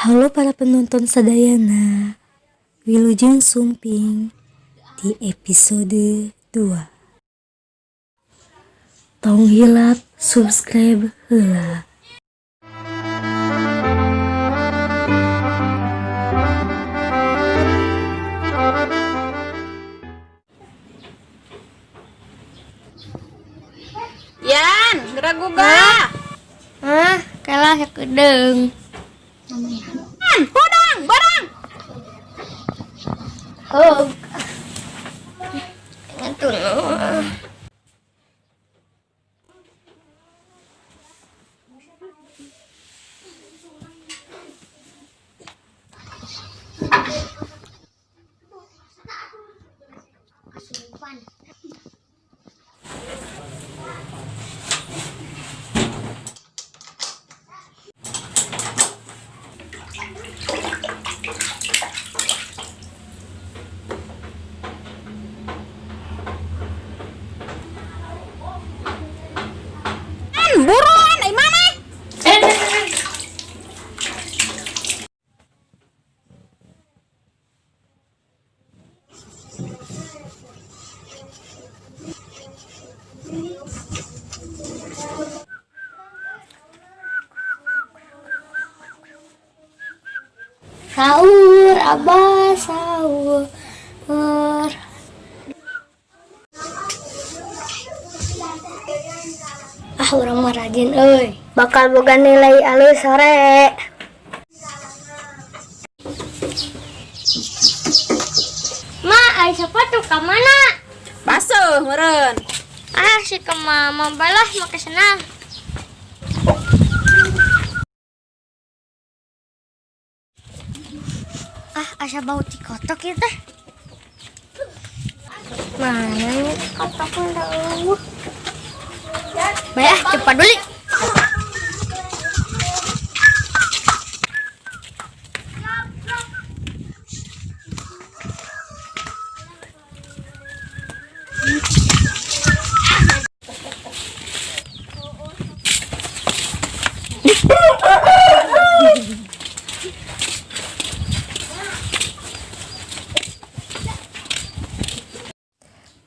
Halo para penonton sadayana, Wilujeng Sumping di episode 2. Tong hilap subscribe heula. Yan, geragu ga? Kalah kedeng. Yan, hudang, barang. Oh. Ngantuk. Yan, buruan, ay mana? Sahur, Abah sahur. Urang mah rajin euy. Bakal boga nilai alus sore. Ma, ai sepatu ka mana? Basuh, meureun. Si ka mama balah make senang. Asa bau tikotok ieu teh. Mana nya tikotok eueuh. Baik, cepat dulu.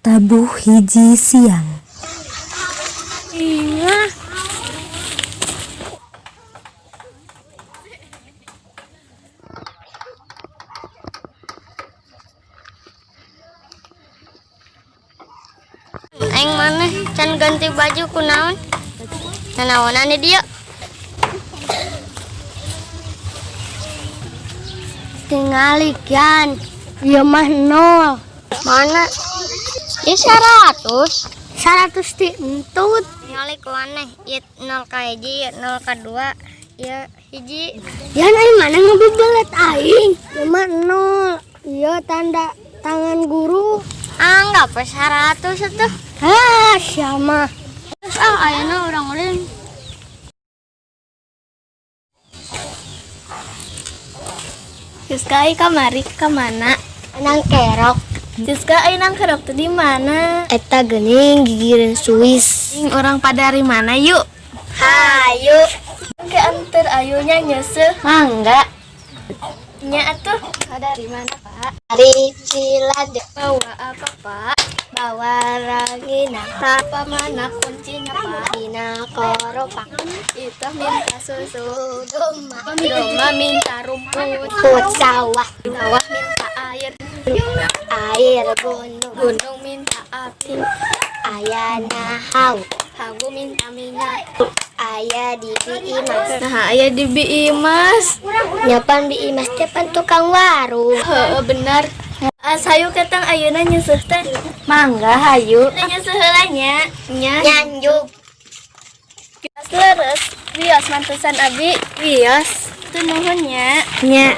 Tabuh hiji siang. Iya. Aing mana can ganti baju kunaon? Nanaonan di dieu? Tinggalikan. Ieu mah 0. Mana? Ieu 100. 100 ti entut. Ningali ku aneh, ieu 0 ka hiji, 0 ka 2, ieu hiji. Yan ai mana ngabebelet aing? Ieu mah 0. Ieu tanda tangan guru. Anggap 100 atuh. Sama. Terus ayeuna urang ulin. Siska ai kamari ka mana? Nang kerok. Siska ai nang kerok teh di mana? Eta geuning gigireun Swiss. Orang pada dari mana yuk? Hayu. Ke anter ayunya nyeuseul. Mangga. Nya atuh. Dari mana, Pak? Dari Ciladeu. Bawa apa, Pak? Bawa rangina. Apa mana kuncinya, Pak? Dina koropak. Itu minta susu. Doma minta rumput. Rumput sawah. Sawah minta air. Air gunung. Gunung minta api. Ayana hau. Hau minta minyak. Aya di Biimas. Nah, aya di Biimas. Nyapan Biimas teh pan tukang warung. Heeh, benar. Sayu ketang ayeuna nyeuseut teh. Mangga hayu. Nyeuseut heula nya. Nyanjuk. Kita leres. Wios mantusan abi. Wios. Teu nuhun nya. Nya.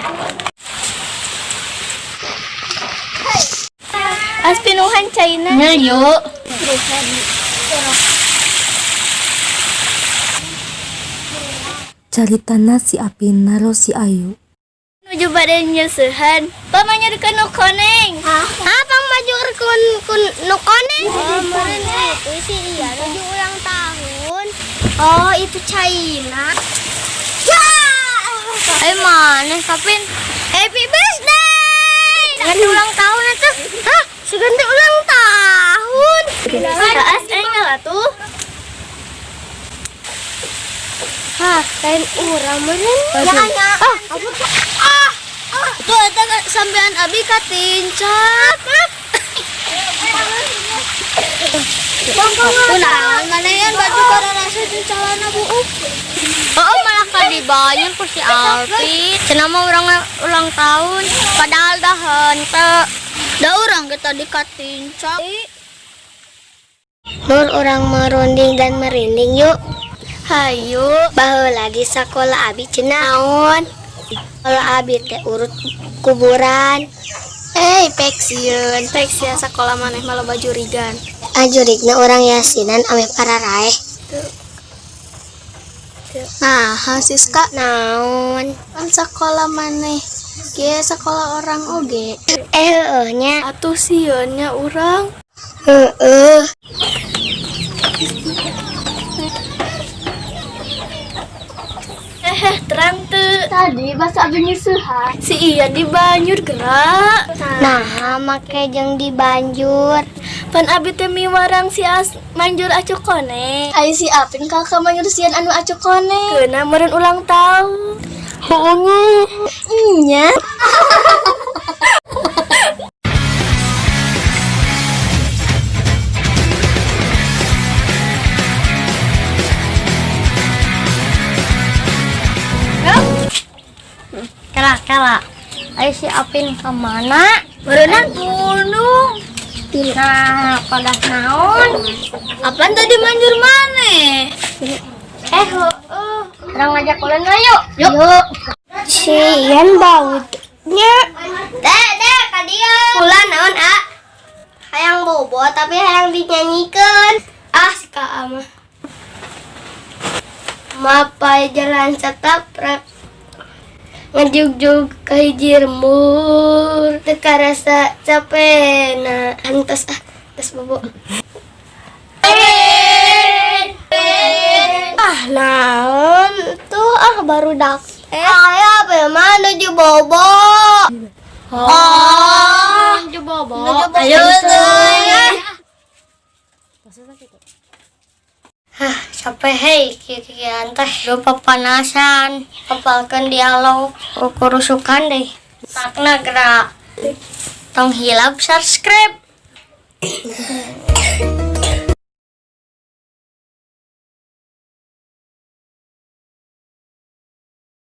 As pinuhan caina. Nya yuk. Caritana si Apin naro si Ayu. Nuju bade nyeusehan. Pamanya dikeun nu koneng. Pang maju kun nu koneng. Oh, meureun itu sih iya nuju ulang tahun. Oh, itu China. Ya. Ayo mana Kapin? Happy birthday! Ganti ulang tahun itu. Hah? Seganti ulang tahun. Saas enggak lah tuh. Hah, kain urang meureun. Ya nya. Tuh eta sampean abi katincak. Kunaon manehan baju kararasa jeung calana buuk. Oh, malah ka dibayar ku si Alfi. Cenah mah urang ulang tahun, padahal dah henteu. Da urang ge tadi katincak. Nur orang merunding dan merinding yuk. Hayu, baheula di sakola abi cenah naon? Kalau abi teh urut kuburan. Peksieun sakola maneh malah baju rigan. Ajurigna orang yasinan ame pararaeh. Nah, Siska naon? Kan sakola maneh. Ge sakola orang oge. Nya atuh sieun nya urang. Terang tuh. Tadi bahasa abi nyusuhan. Si iya di banjur gerak. Nah, make jeung di banjur. Pan abi teh miwarang si manjur acukone. Ai si Apin kakak manjur sian anu acukone. Keuna meureun ulang tahun. Heunya. Nya. Kala, ayo si Apin kemana? Berenang gunung. Nah, pada naon? Apaan tadi manjur mana? Orang ngajak ulan yuk. Yuk. Cian bautnya. Dek, kadia. Ulan naon, A? Hayang bobo tapi hayang dinyanyikan. Si Kak Ama. Mapai jalan setaprak. Ngejuk-juk ke hiji remur teka rasa capek na antos tes bobo naon tuh baru dak aya apa mana ju bobo ju bobo ayo sampai hei kikian teh lupa panasan kapalkan dialog kurusukan deh takna gerak tong hilap subscribe